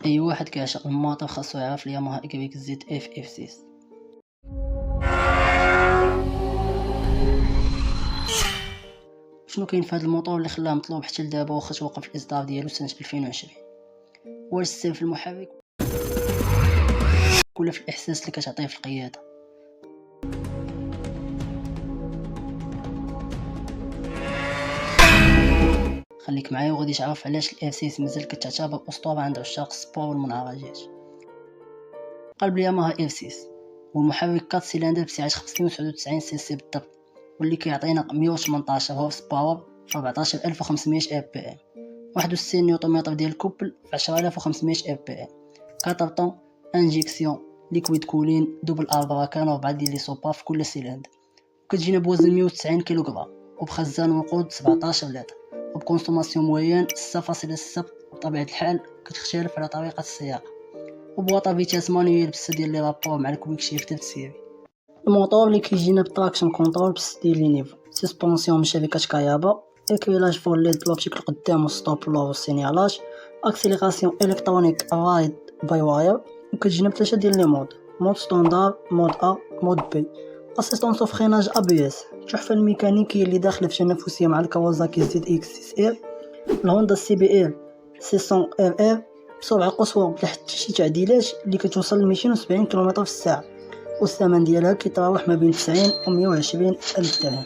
اي واحد كيعشق الماطر خاصو يعرف الياماها اكس زد اف اف 6. شنو كاين في هذا الموتور اللي خلاه مطلوب حتى لدابا واخا توقف الاصدار ديالو سنه 2020؟ واش السر في المحرك ولا في الاحساس اللي كتعطيه في القياده؟ خليك معايا وغادي تعرف علاش الاف 6 مازال كتعتبر اسطوره عند عشاق السبور والمنعرجات. قلب الياماها اف 6 والمحرك 4 سيلندر بسعه 599 سي سي بالضبط، واللي كيعطينا 118 هورس باور في 14500 ار بي ام، 61 نيوتن متر ديال الكوبل في 10500 ار بي ام، 4 طون انجيكسيون ليكويد كولين دوبل اربراكان و4 ديال لي سوبا في كل سيلندر، وكتجينا بوزن 190 كيلوغرام وبخزان وقود 17 لتر وبكونسوماسيون موين 6.6. بطبيعة الحال كتختلف على طريقة السياقة، وبواطا فيتاس مانيويل بس ديال لي رابور مع الكويك شيفتر سيري. الموتور اللي كيجينا بتراكشن كونترول بس ديال لي نيفو، سسبونسيون من شركة كايابا، اكريلاج فور ليد بلوبتيك القدام وستوب لور والسينيالات، اكسيليراسيون الكترونيك رايد باي واير، وكتجينا بثلاثه ديال لي مود ستاندار، مود ا، مود بي، اسيستونس فريناج ا بي اس، التحفه الميكانيكيه اللي داخله في تنافسيه مع الكawasaki زد اكس 6 ار، الهوندا سي بي ال 600 ار ار بسرعه قصوى بلا حتى شي تعديلات اللي كتوصل ل 270 كم في الساعه، والثمن ديالها كيتراوح ما بين 90 و 120 الف درهم.